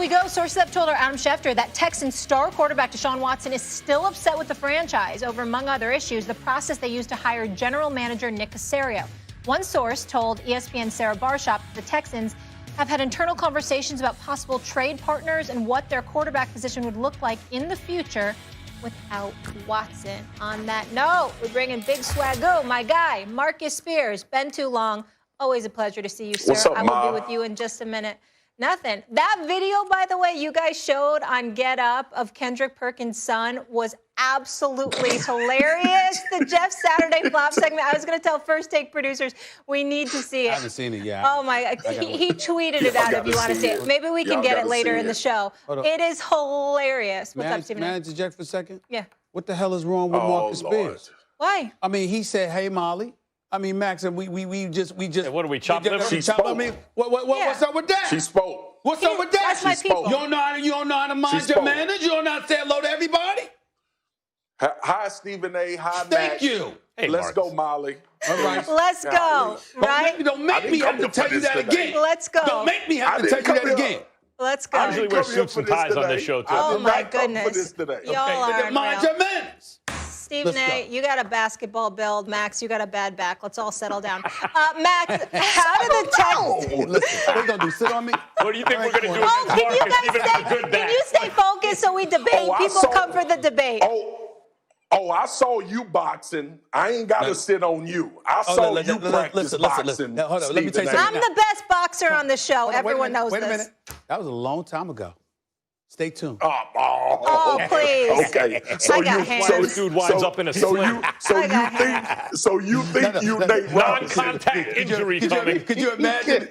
we go. Sources have told our Adam Schefter that Texans star quarterback Deshaun Watson is still upset with the franchise over, among other issues, the process they used to hire general manager Nick Caserio. One source told ESPN's Sarah Barshop the Texans have had internal conversations about possible trade partners and what their quarterback position would look like in the future without Watson. On that note, we bring in Big Swagoo, my guy, Marcus Spears. Been too long. Always a pleasure to see you, sir. What's up, I will be with you in just a minute. Nothing. That video, by the way, you guys showed on Get Up of Kendrick Perkins' son was absolutely hilarious. The Jeff Saturday flop segment. I was going to tell First Take producers we need to see it. I haven't seen it yet. Oh my! He tweeted it out if you want to see it. Maybe we can get it later in the show. It is hilarious. What's up, Stephen? May I interject for a second? Yeah. What the hell is wrong with Marcus Spears? Why? I mean, he said, "Hey, Molly." I mean, Max, and we just. Hey, what are we chopping? She spoke. I mean, what's up with that? She spoke. What's up with that? That's my people. You don't know how to mind your manners. You don't know how to say hello to everybody. Hi, Stephen A. Hi, Max. Thank you. Hey, Let's Marcus. go, Molly. All right. Let's go. Right? Don't make me have to tell you that again. Let's go. Don't make me have to tell you that again. Let's go. I usually wear suits and ties on this show, too. Oh, my goodness. For this today. Y'all are Mind your manners. Stephen A., you got a basketball build. Max, you got a bad back. Let's all settle down. Max, how did the Texans... Listen, what are you going to do, sit on me? What do you think we're going to do Oh, against can you Marcus, guys even stay, with a good back? can you stay focused so we debate? People come for the debate. I saw you boxing. I ain't got to sit on you. I saw you practice boxing. Listen. Now, hold on. Let me tell you something. I'm the best boxer on the show. Everyone knows this. Wait a minute. That was a long time ago. Stay tuned. Oh, please. Okay. I got hands. This dude winds up in a sling. So you think you Nate Robinson? Non-contact injury coming. Could you imagine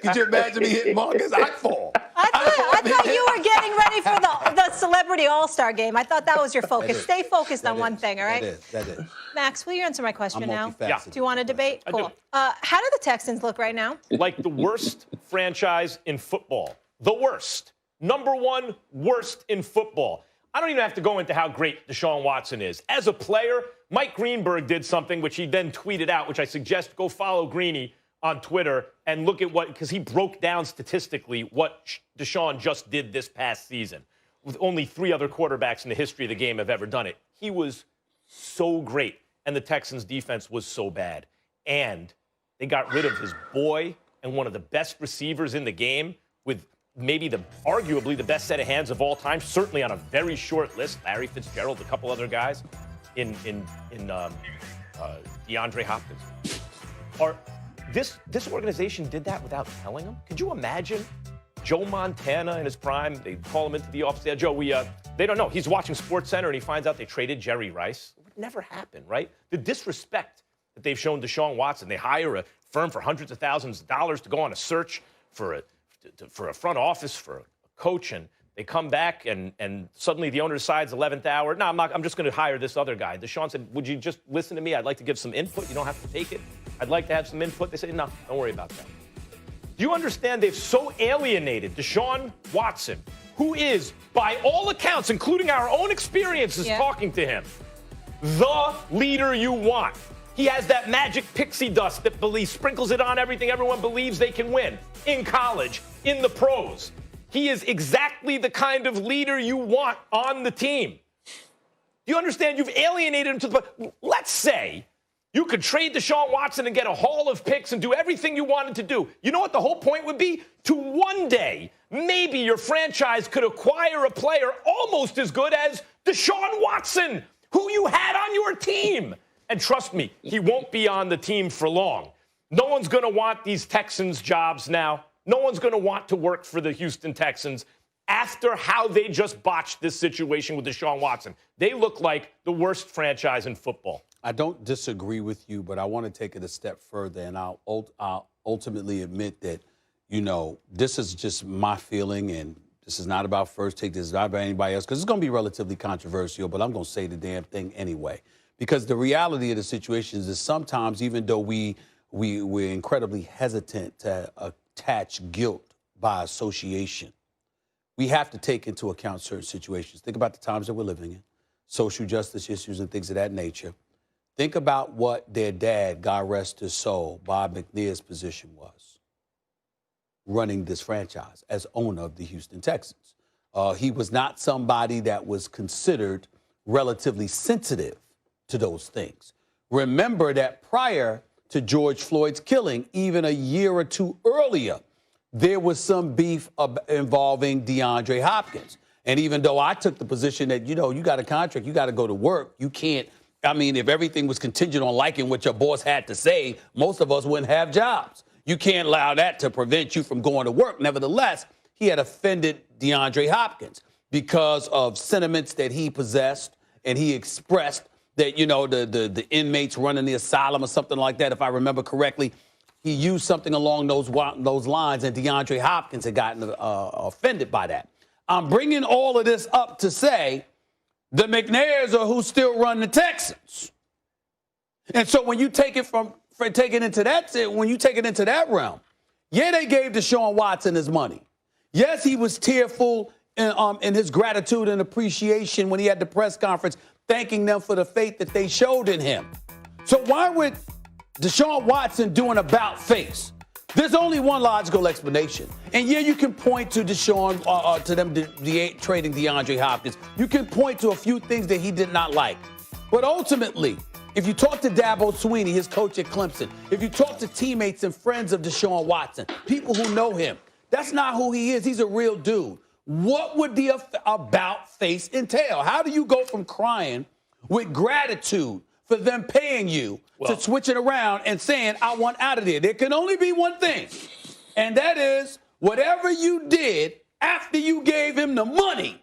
me hitting Marcus? I'd fall. I thought you were getting ready for the Celebrity All-Star game. I thought that was your focus. Stay focused on one thing, all right? That is. Max, will you answer my question now? Yeah. Do you want to debate? Cool. do. How do the Texans look right now? Like the worst franchise in football. The worst. Number one worst in football. I don't even have to go into how great Deshaun Watson is. As a player, Mike Greenberg did something which he then tweeted out, which I suggest go follow Greeny on Twitter and look at because he broke down statistically what Deshaun just did this past season. With only 3 other quarterbacks in the history of the game have ever done it. He was so great, and the Texans' defense was so bad. And they got rid of his boy and one of the best receivers in the game with maybe arguably the best set of hands of all time, certainly on a very short list. Larry Fitzgerald, a couple other guys in DeAndre Hopkins. This organization did that without telling them? Could you imagine Joe Montana in his prime? They call him into the office. Yeah, Joe, they don't know. He's watching SportsCenter and he finds out they traded Jerry Rice. It would never happen, right? The disrespect that they've shown Deshaun Watson. They hire a firm for hundreds of thousands of dollars to go on a search for a front office, for a coach, and they come back and suddenly the owner decides 11th hour, no, I'm just going to hire this other guy. Deshaun said, would you just listen to me? I'd like to give some input. You don't have to take it. I'd like to have some input. They said, no, don't worry about that. Do you understand they've so alienated Deshaun Watson, who is, by all accounts, including our own experiences talking to him, the leader you want? He has that magic pixie dust that sprinkles it on everything. Everyone believes they can win in college, in the pros. He is exactly the kind of leader you want on the team. Do you understand? You've alienated him to the... Let's say you could trade Deshaun Watson and get a haul of picks and do everything you wanted to do. You know what the whole point would be? To one day, maybe your franchise could acquire a player almost as good as Deshaun Watson, who you had on your team. And trust me, he won't be on the team for long. No one's going to want these Texans jobs now. No one's going to want to work for the Houston Texans after how they just botched this situation with Deshaun Watson. They look like the worst franchise in football. I don't disagree with you, but I want to take it a step further, and I'll ultimately admit that, this is just my feeling, and this is not about First Take, this is not about anybody else, because it's going to be relatively controversial, but I'm going to say the damn thing anyway. Because the reality of the situation is that sometimes, even though we're incredibly hesitant to attach guilt by association, we have to take into account certain situations. Think about the times that we're living in, social justice issues and things of that nature. Think about what their dad, God rest his soul, Bob McNair's position was running this franchise as owner of the Houston Texans. He was not somebody that was considered relatively sensitive to those things. Remember that prior to George Floyd's killing, even a year or two earlier, there was some beef involving DeAndre Hopkins. And even though I took the position that, you got a contract, you got to go to work. You can't. I mean, if everything was contingent on liking what your boss had to say, most of us wouldn't have jobs. You can't allow that to prevent you from going to work. Nevertheless, he had offended DeAndre Hopkins because of sentiments that he possessed, and he expressed that, the inmates running the asylum or something like that, if I remember correctly. He used something along those lines, and DeAndre Hopkins had gotten offended by that. I'm bringing all of this up to say the McNairs are who still run the Texans. And so when you take it into that realm, yeah, they gave Deshaun Watson his money. Yes, he was tearful in his gratitude and appreciation when he had the press conference, thanking them for the faith that they showed in him. So why would Deshaun Watson do an about face? There's only one logical explanation. And yeah, you can point to Deshaun, to them trading DeAndre Hopkins. You can point to a few things that he did not like. But ultimately, if you talk to Dabo Swinney, his coach at Clemson, if you talk to teammates and friends of Deshaun Watson, people who know him, that's not who he is. He's a real dude. What would the about face entail? How do you go from crying with gratitude for them paying you to switching around and saying, I want out of there? There can only be one thing, and that is whatever you did after you gave him the money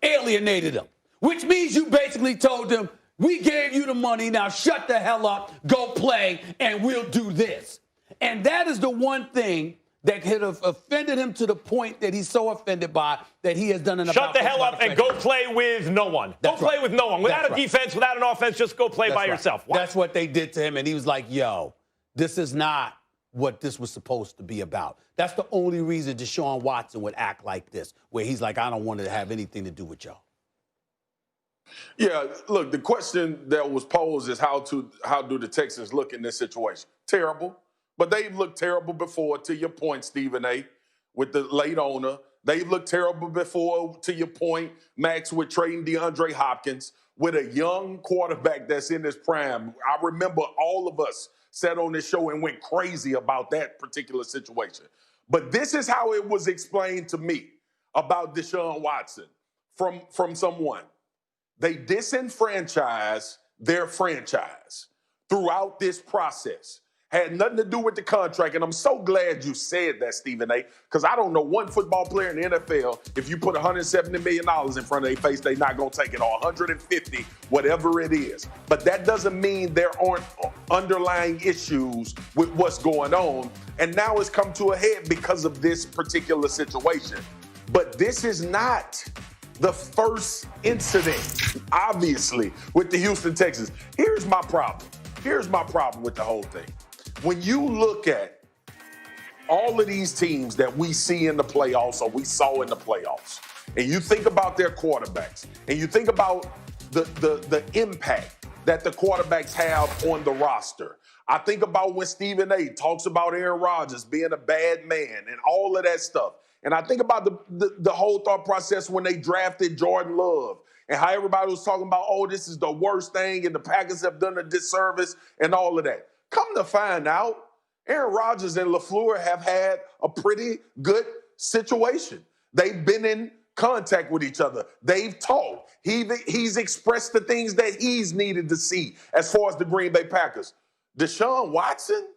alienated him, which means you basically told them, we gave you the money, now shut the hell up, go play, and we'll do this. And that is the one thing that could have offended him to the point that he's so offended by that he has done an Shut the hell up and go play with no one. Go play with no one. Without a defense, without an offense, just go play by yourself. What? That's what they did to him, and he was like, yo, this is not what this was supposed to be about. That's the only reason Deshaun Watson would act like this, where he's like, I don't want to have anything to do with y'all. Yeah, look, the question that was posed is how do the Texans look in this situation? Terrible. But they've looked terrible before, to your point, Stephen A., with the late owner. They've looked terrible before, to your point, Max, with trading DeAndre Hopkins, with a young quarterback that's in his prime. I remember all of us sat on this show and went crazy about that particular situation. But this is how it was explained to me about Deshaun Watson from someone. They disenfranchised their franchise throughout this process. Had nothing to do with the contract, and I'm so glad you said that, Stephen A., because I don't know one football player in the NFL, if you put $170 million in front of their face, they're not going to take it, or 150, whatever it is. But that doesn't mean there aren't underlying issues with what's going on, and now it's come to a head because of this particular situation. But this is not the first incident, obviously, with the Houston Texans. Here's my problem. Here's my problem with the whole thing. When you look at all of these teams that we see in the playoffs or we saw in the playoffs, and you think about their quarterbacks, and you think about the impact that the quarterbacks have on the roster. I think about when Stephen A. talks about Aaron Rodgers being a bad man and all of that stuff. And I think about the whole thought process when they drafted Jordan Love and how everybody was talking about, oh, this is the worst thing and the Packers have done a disservice and all of that. Come to find out, Aaron Rodgers and LaFleur have had a pretty good situation. They've been in contact with each other. They've talked. He's expressed the things that he's needed to see as far as the Green Bay Packers. Deshaun Watson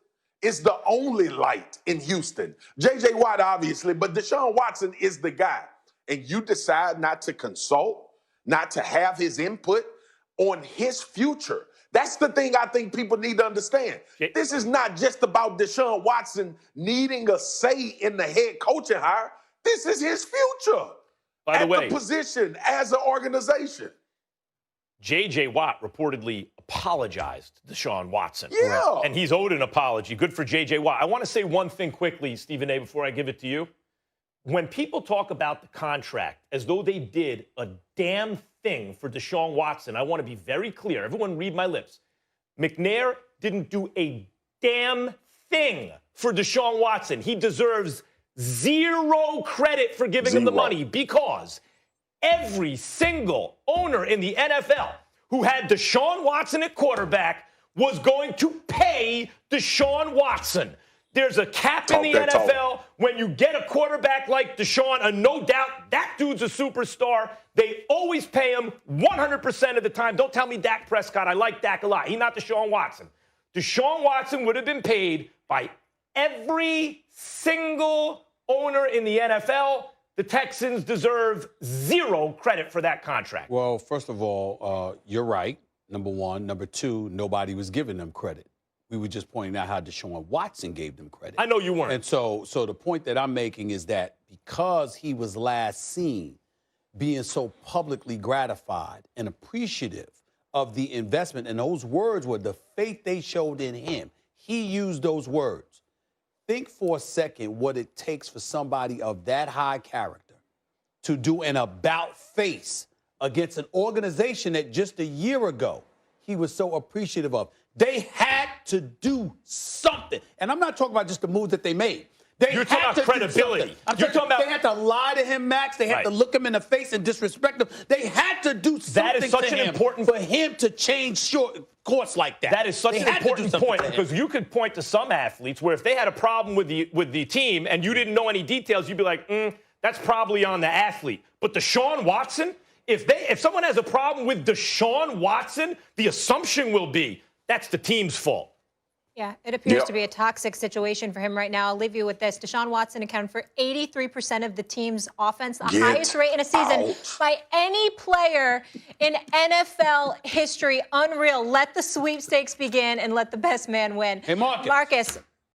is the only light in Houston. J.J. Watt, obviously, but Deshaun Watson is the guy. And you decide not to consult, not to have his input on his future. That's the thing I think people need to understand. This is not just about Deshaun Watson needing a say in the head coaching hire. This is his future. By the way, the position as an organization. J.J. Watt reportedly apologized to Deshaun Watson. Yeah. And he's owed an apology. Good for J.J. Watt. I want to say one thing quickly, Stephen A., before I give it to you. When people talk about the contract as though they did a damn thing for Deshaun Watson, I want to be very clear. Everyone read my lips. McNair didn't do a damn thing for Deshaun Watson. He deserves zero credit for giving him the money because every single owner in the NFL who had Deshaun Watson at quarterback was going to pay Deshaun Watson. There's a cap in the NFL. When you get a quarterback like Deshaun, and no doubt that dude's a superstar, they always pay him 100% of the time. Don't tell me Dak Prescott. I like Dak a lot. He's not Deshaun Watson. Deshaun Watson would have been paid by every single owner in the NFL. The Texans deserve zero credit for that contract. Well, first of all, you're right, number one. Number two, nobody was giving them credit. We were just pointing out how Deshaun Watson gave them credit. I know you weren't. And so the point that I'm making is that because he was last seen being so publicly gratified and appreciative of the investment, and those words were the faith they showed in him. He used those words. Think for a second what it takes for somebody of that high character to do an about face against an organization that just a year ago he was so appreciative of. They had to do something. And I'm not talking about just the moves that they made. You're talking about credibility. They had to lie to him, Max. They had to look him in the face and disrespect him. They had to do something that is such to an him important for him to change course like that. That is such an important point, because you could point to some athletes where if they had a problem with the team and you didn't know any details, you'd be like, that's probably on the athlete. But Deshaun Watson, if someone has a problem with Deshaun Watson, the assumption will be that's the team's fault. Yeah, it appears to be a toxic situation for him right now. I'll leave you with this. Deshaun Watson accounted for 83% of the team's offense, the highest rate in a season by any player in NFL history. Unreal. Let the sweepstakes begin and let the best man win. Hey, Marcus.